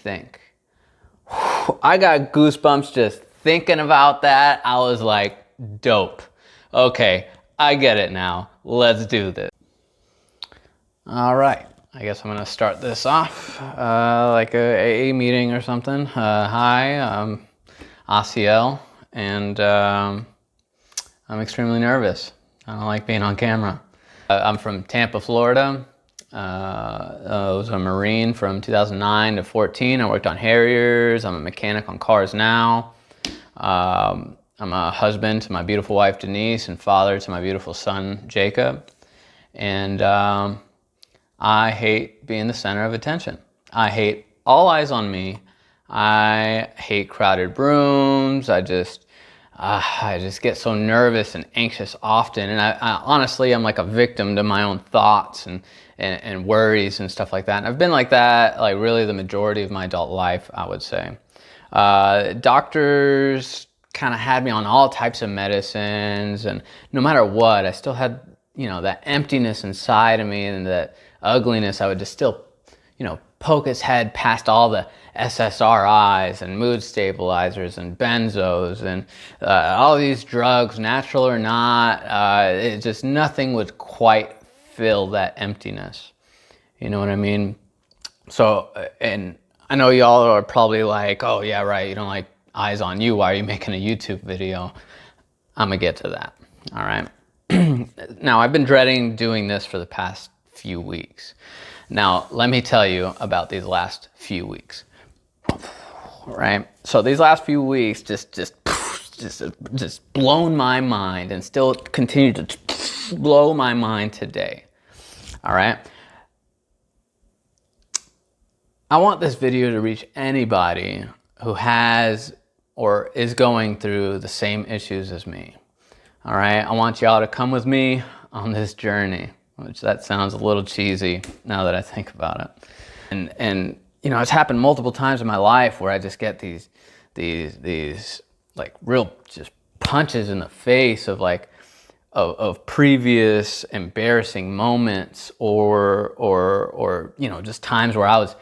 think. I got goosebumps just thinking about that. I was like, dope. Okay, I get it now. Let's do this. All right, I guess I'm gonna start this off like a AA meeting or something. Hi, I'm Asiel, and I'm extremely nervous. I don't like being on camera. I'm from Tampa, Florida. I was a Marine from 2009 to 14. I worked on Harriers. I'm a mechanic on cars now. I'm a husband to my beautiful wife, Denise, and father to my beautiful son, Jacob. And I hate being the center of attention. I hate all eyes on me. I hate crowded rooms. I just get so nervous and anxious often. And I honestly, I'm like a victim to my own thoughts and worries and stuff like that. And I've been like that, like really the majority of my adult life, I would say. Doctors kind of had me on all types of medicines, and no matter what, I still had, that emptiness inside of me and that ugliness. I would just still, poke his head past all the SSRIs and mood stabilizers and benzos and all these drugs, natural or not. It just, nothing would quite fill that emptiness. You know what I mean? So, and I know y'all are probably like, oh yeah, right, you don't like eyes on you. Why are you making a YouTube video? I'm gonna get to that, all right? Now, I've been dreading doing this for the past few weeks. Now, let me tell you about these last few weeks, right? So these last few weeks just blown my mind and still continue to blow my mind today, all right? I want this video to reach anybody who has or is going through the same issues as me, all right? I want y'all to come with me on this journey, which that sounds a little cheesy now that I think about it. And it's happened multiple times in my life where I just get these like real just punches in the face of of previous embarrassing moments or just times where I was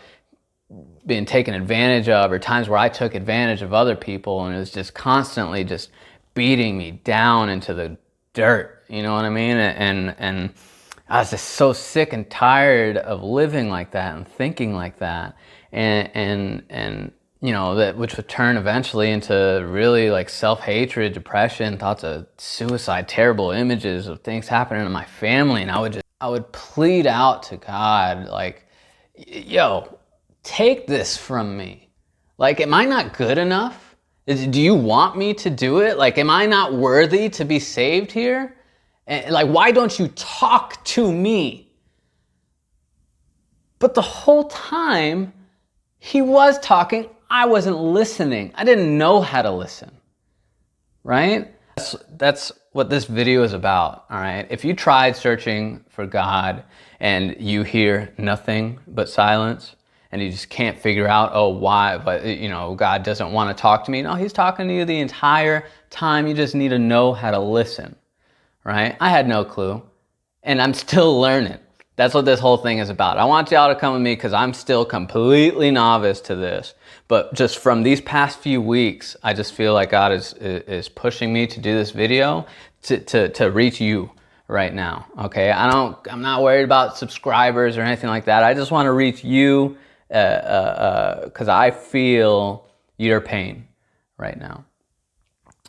being taken advantage of, or times where I took advantage of other people, and it was just constantly just beating me down into the dirt, you know what I mean? And I was just so sick and tired of living like that and thinking like that, and that which would turn eventually into really like self-hatred, depression, thoughts of suicide, terrible images of things happening to my family. And I would plead out to God, like, yo, take this from me. Like, am I not good enough? Do you want me to do it? Like, am I not worthy to be saved here? And like, why don't you talk to me? But the whole time he was talking, I wasn't listening. I didn't know how to listen, right? That's what this video is about, all right? If you tried searching for God and you hear nothing but silence, and you just can't figure out, oh, why, but God doesn't want to talk to me. No, he's talking to you the entire time. You just need to know how to listen, right? I had no clue, and I'm still learning. That's what this whole thing is about. I want y'all to come with me because I'm still completely novice to this. But just from these past few weeks, I just feel like God is pushing me to do this video to reach you right now, okay? I'm not worried about subscribers or anything like that. I just want to reach you because I feel your pain right now,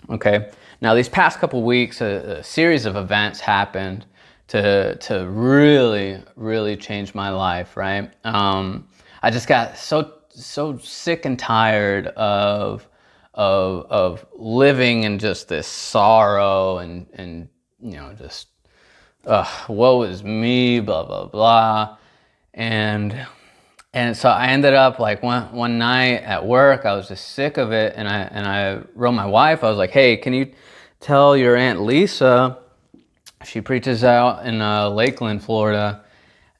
okay? Now, these past couple weeks, a series of events happened to really, really change my life, right? I just got so sick and tired of living in just this sorrow and just woe is me, blah blah blah, and so I ended up like one night at work, I was just sick of it, and I wrote my wife. I was like, hey, can you tell your Aunt Lisa, she preaches out in Lakeland, Florida,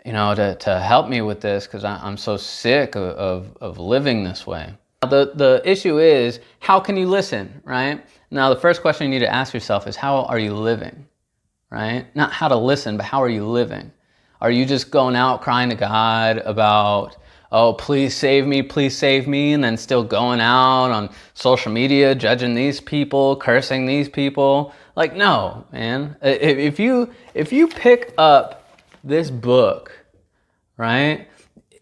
to help me with this, because I'm so sick of living this way. The issue is, how can you listen, right? Now, the first question you need to ask yourself is, how are you living, right? Not how to listen, but how are you living? Are you just going out crying to God about oh, please save me, and then still going out on social media, judging these people, cursing these people. Like, no, man. If you pick up this book, right,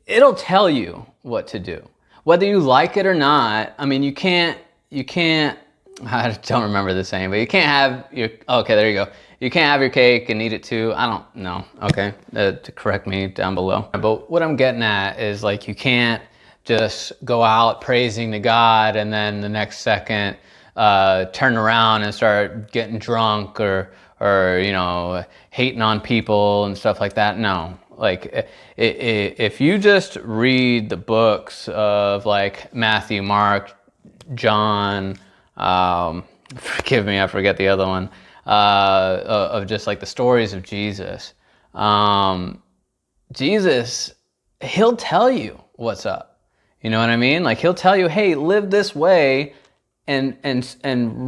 it'll tell you what to do. Whether you like it or not, I mean, you can't, I don't remember the saying, but you can't have your, okay, there you go. You can't have your cake and eat it too. I don't know, okay, to correct me down below. But what I'm getting at is, like, you can't just go out praising to God and then the next second turn around and start getting drunk or you know, hating on people and stuff like that. No. Like, if you just read the books of like Matthew, Mark, John, forgive me, I forget the other one, of just like the stories of Jesus. Jesus, he'll tell you what's up. You know what I mean? Like, he'll tell you, hey, live this way and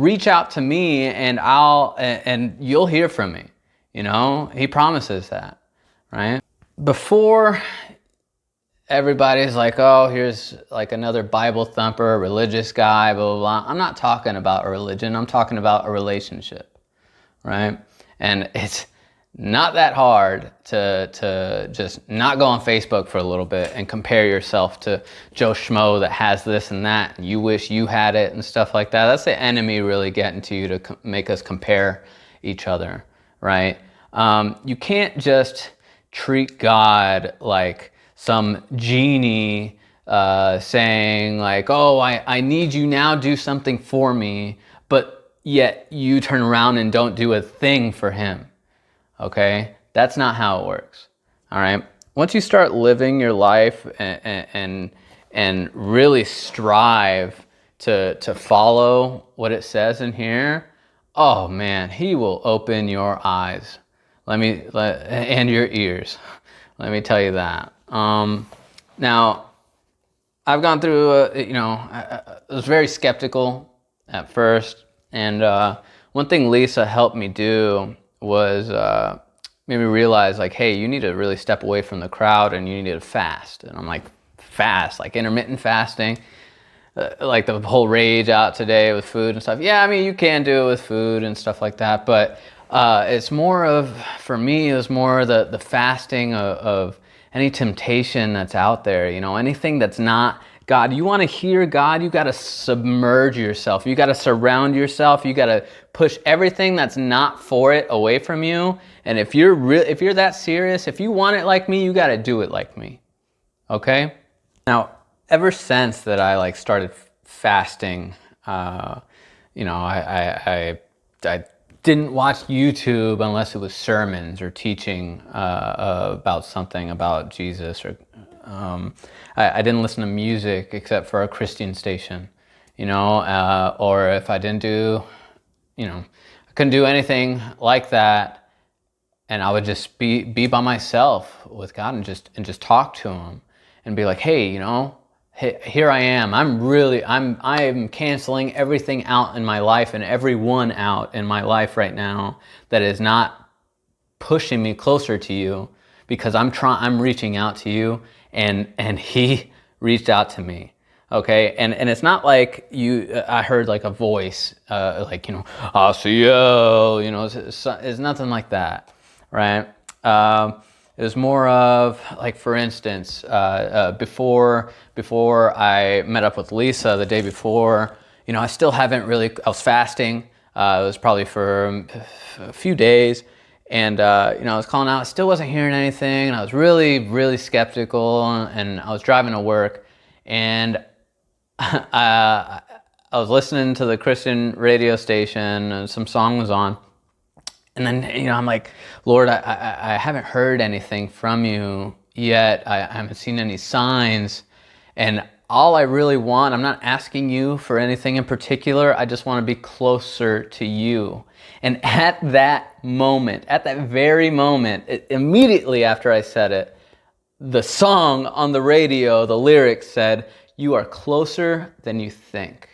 reach out to me and you'll hear from me. You know, he promises that, right? Before everybody's like, oh, here's like another Bible thumper, religious guy, blah, blah, blah. I'm not talking about a religion. I'm talking about a relationship, right? And it's not that hard to just not go on Facebook for a little bit and compare yourself to Joe Schmo that has this and that, and you wish you had it and stuff like that. That's the enemy really getting to you to make us compare each other, right? You can't just treat God like some genie saying like, oh, I need you now, do something for me, but yet you turn around and don't do a thing for him. Okay? That's not how it works. All right? Once you start living your life and really strive to follow what it says in here, oh man, he will open your eyes. And your ears. Let me tell you that. Now, I've gone through, you know, I was very skeptical at first, and one thing Lisa helped me do was made me realize, like, hey, you need to really step away from the crowd and you need to fast. And I'm like, fast, like intermittent fasting, like the whole rage out today with food and stuff. Yeah, I mean, you can do it with food and stuff like that, but it's more of, for me, it was more the fasting of any temptation that's out there, you know, anything that's not God. You want to hear God, you got to submerge yourself. You got to surround yourself. You got to push everything that's not for it away from you. And if you're that serious, if you want it like me, you got to do it like me. Okay? Now, ever since that I like started fasting, you know, I didn't watch YouTube unless it was sermons or teaching about something about Jesus, or I didn't listen to music except for a Christian station, you know, or if I didn't do, you know, I couldn't do anything like that, and I would just be by myself with God and just talk to him and be like, hey, you know, here I am. I am canceling everything out in my life and everyone out in my life right now that is not pushing me closer to you, because I'm reaching out to you, and he reached out to me. Okay, and it's not like I heard like a voice, like, you know, Asiel, you know, it's nothing like that, right? It was more of, like, for instance, before I met up with Lisa the day before, you know, I was fasting. It was probably for a few days, and you know, I was calling out. I still wasn't hearing anything, and I was really, really skeptical. And I was driving to work, and I was listening to the Christian radio station, and some song was on. And then, you know, I'm like, Lord, I haven't heard anything from you yet. I haven't seen any signs. And all I really want, I'm not asking you for anything in particular. I just want to be closer to you. And at that moment, at that very moment, immediately after I said it, the song on the radio, the lyrics said, "You are closer than you think."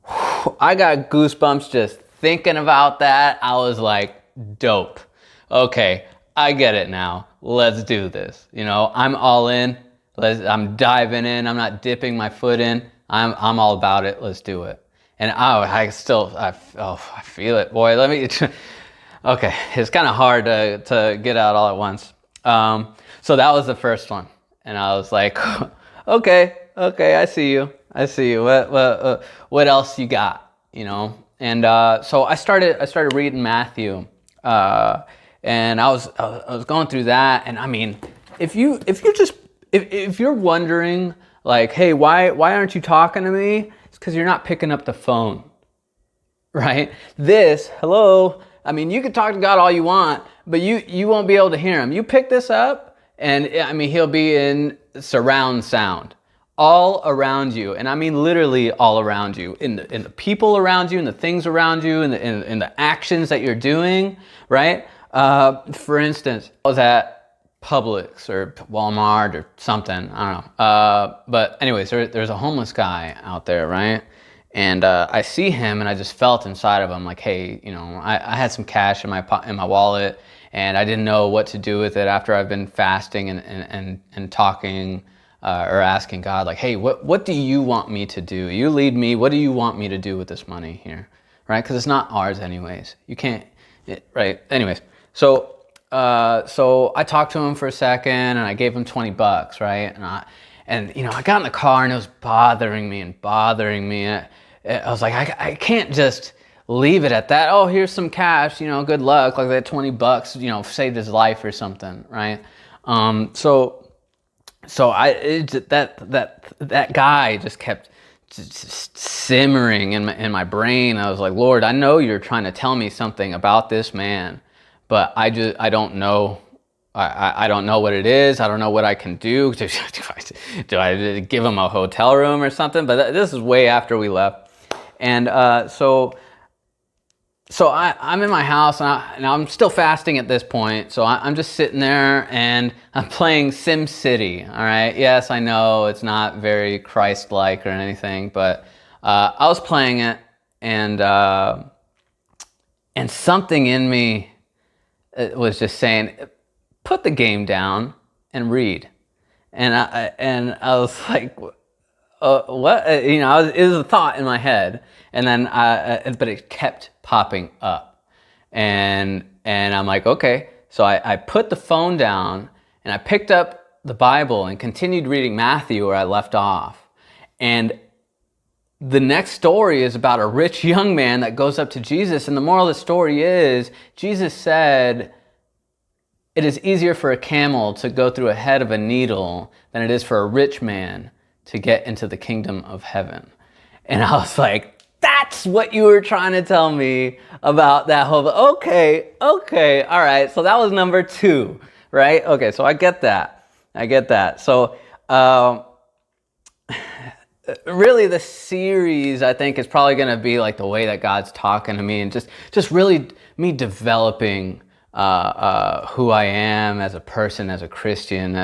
Whew, I got goosebumps just thinking about that. I was like, dope. Okay, I get it now. Let's do this. You know, I'm all in. I'm diving in. I'm not dipping my foot in. I'm all about it. Let's do it. And I feel it, boy. Let me. Okay, it's kind of hard to get out all at once. So that was the first one, and I was like, okay, I see you. What else you got? You know. And so I started reading Matthew, and I was going through that, and I mean, if you're wondering like, hey, why aren't you talking to me? It's because you're not picking up the phone, right? Hello. I mean, you can talk to God all you want, but you won't be able to hear him. You pick this up, and I mean, he'll be in surround sound all around you, and I mean literally all around you, in the people around you, in the things around you, in the actions that you're doing, right? For instance, I was at Publix or Walmart or something, I don't know. But anyways, there's a homeless guy out there, right? And I see him, and I just felt inside of him like, hey, you know, I had some cash in my wallet, and I didn't know what to do with it after I've been fasting and talking or asking God, like, hey, what do you want me to do? You lead me. What do you want me to do with this money here, right? Because it's not ours anyways. You can't, right? Anyways, so I talked to him for a second, and I gave him $20, right? And you know, I got in the car, and it was bothering me. I was like, I can't just leave it at that. Oh, here's some cash, you know, good luck. Like that $20, you know, saved his life or something, right? That guy just kept simmering in my brain. I was like, Lord, I know you're trying to tell me something about this man, but I don't know. I don't know what it is. I don't know what I can do. Do I give him a hotel room or something? But this is way after we left. And so I'm in my house, and I'm still fasting at this point. So I'm just sitting there, and I'm playing SimCity. All right. Yes, I know it's not very Christ-like or anything, but I was playing it, and something in me was just saying, put the game down and read. And I was like, what? You know, it was a thought in my head, and then but it kept popping up, and I'm like, okay. So I put the phone down, and I picked up the Bible and continued reading Matthew where I left off. And the next story is about a rich young man that goes up to Jesus, and the moral of the story is, Jesus said, it is easier for a camel to go through a head of a needle than it is for a rich man to get into the kingdom of heaven. And I was like, that's what you were trying to tell me about that whole, okay, all right. So that was number 2, right? Okay, so I get that. So really the series, I think, is probably going to be like the way that God's talking to me, and just really me developing who I am as a person, as a Christian,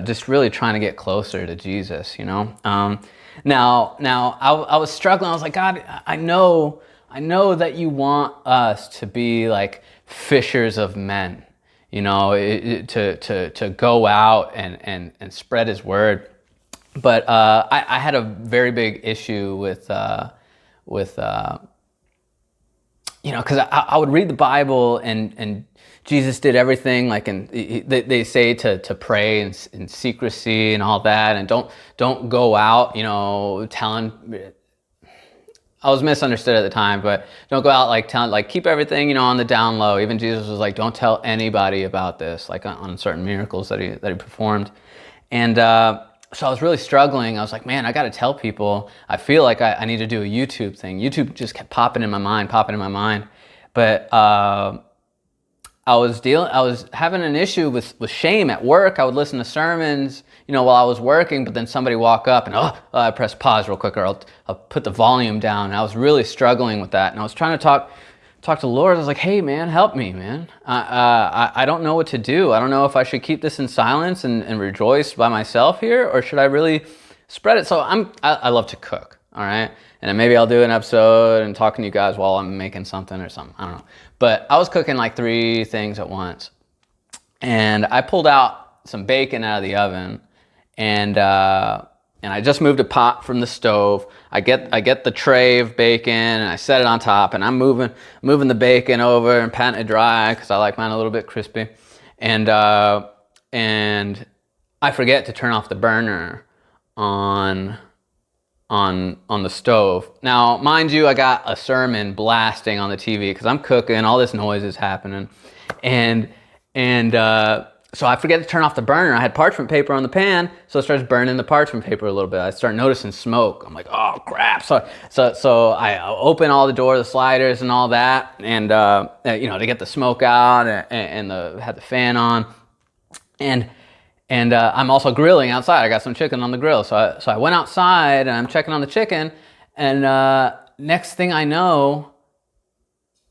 just really trying to get closer to Jesus, you know? Now I was struggling. I was like, God, I know that you want us to be like fishers of men, you know, to go out and spread his word. But I had a very big issue with you know, because I would read the Bible, and Jesus did everything, like, and they say to pray in secrecy and all that, and don't go out, you know, telling. I was misunderstood at the time, but don't go out like telling, like, keep everything, you know, on the down low. Even Jesus was like, don't tell anybody about this, like on certain miracles that he performed, and so I was really struggling. I was like, man, I got to tell people. I feel like I need to do a YouTube thing. YouTube just kept popping in my mind. But I was having an issue with shame at work. I would listen to sermons, you know, while I was working, but then somebody walk up and I press pause real quick, or I'll put the volume down. And I was really struggling with that. And I was trying to talk to the Lord. I was like, hey man, help me, man. I don't know what to do. I don't know if I should keep this in silence and rejoice by myself here, or should I really spread it? So I love to cook, all right? And then maybe I'll do an episode and talking to you guys while I'm making something or something, I don't know. But I was cooking like 3 things at once. And I pulled out some bacon out of the oven, and I just moved a pot from the stove. I get the tray of bacon and I set it on top, and I'm moving the bacon over and patting it dry because I like mine a little bit crispy, and I forget to turn off the burner on the stove. Now, mind you, I got a sermon blasting on the TV because I'm cooking, all this noise is happening, and so I forget to turn off the burner. I had parchment paper on the pan, so it starts burning the parchment paper a little bit. I start noticing smoke. I'm like, oh crap! So I open all the doors, the sliders, and all that, and to get the smoke out, and had the fan on, and I'm also grilling outside. I got some chicken on the grill, so I went outside and I'm checking on the chicken, and next thing I know,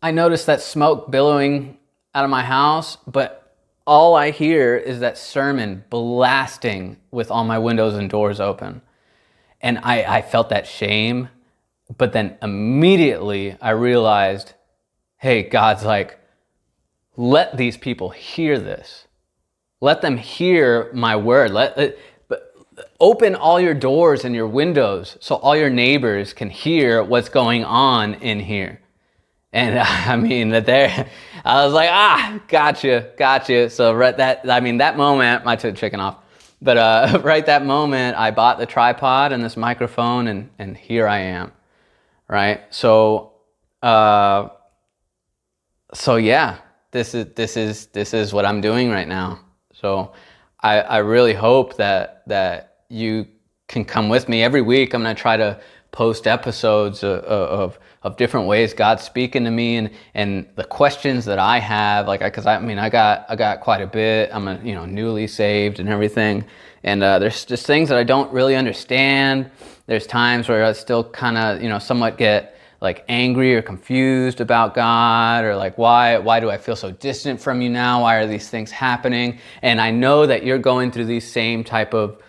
I noticed that smoke billowing out of my house, but all I hear is that sermon blasting with all my windows and doors open. And I felt that shame, but then immediately I realized, hey, God's like, let these people hear this. Let them hear my word. Open all your doors and your windows so all your neighbors can hear what's going on in here. And I mean, I was like, gotcha. So that moment, I took the chicken off. But right that moment, I bought the tripod and this microphone, and here I am, right? So yeah, this is what I'm doing right now. So I really hope that you can come with me every week. I'm gonna try to post episodes of different ways God's speaking to me, and the questions that I have, I got quite a bit. I'm newly saved and everything, and there's just things that I don't really understand. There's times where I still kind of somewhat get angry or confused about God, or why do I feel so distant from you now? Why are these things happening? And I know that you're going through these same type of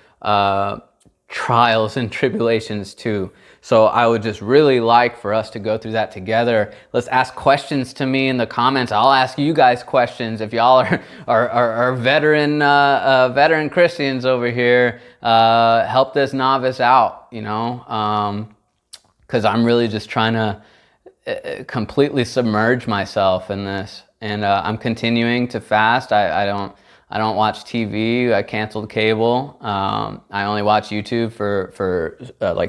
trials and tribulations too. So I would just really like for us to go through that together. Let's ask questions to me in the comments. I'll ask you guys questions if y'all are veteran Christians over here. Help this novice out, because I'm really just trying to completely submerge myself in this, and I'm continuing to fast. I don't watch TV. I canceled cable. I only watch YouTube for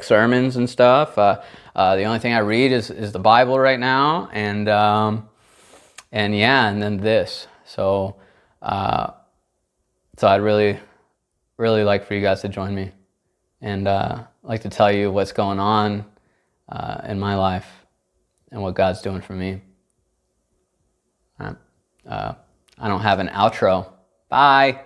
sermons and stuff. The only thing I read is the Bible right now, and then this. So I'd really like for you guys to join me, and like to tell you what's going on in my life and what God's doing for me. I don't have an outro. Bye.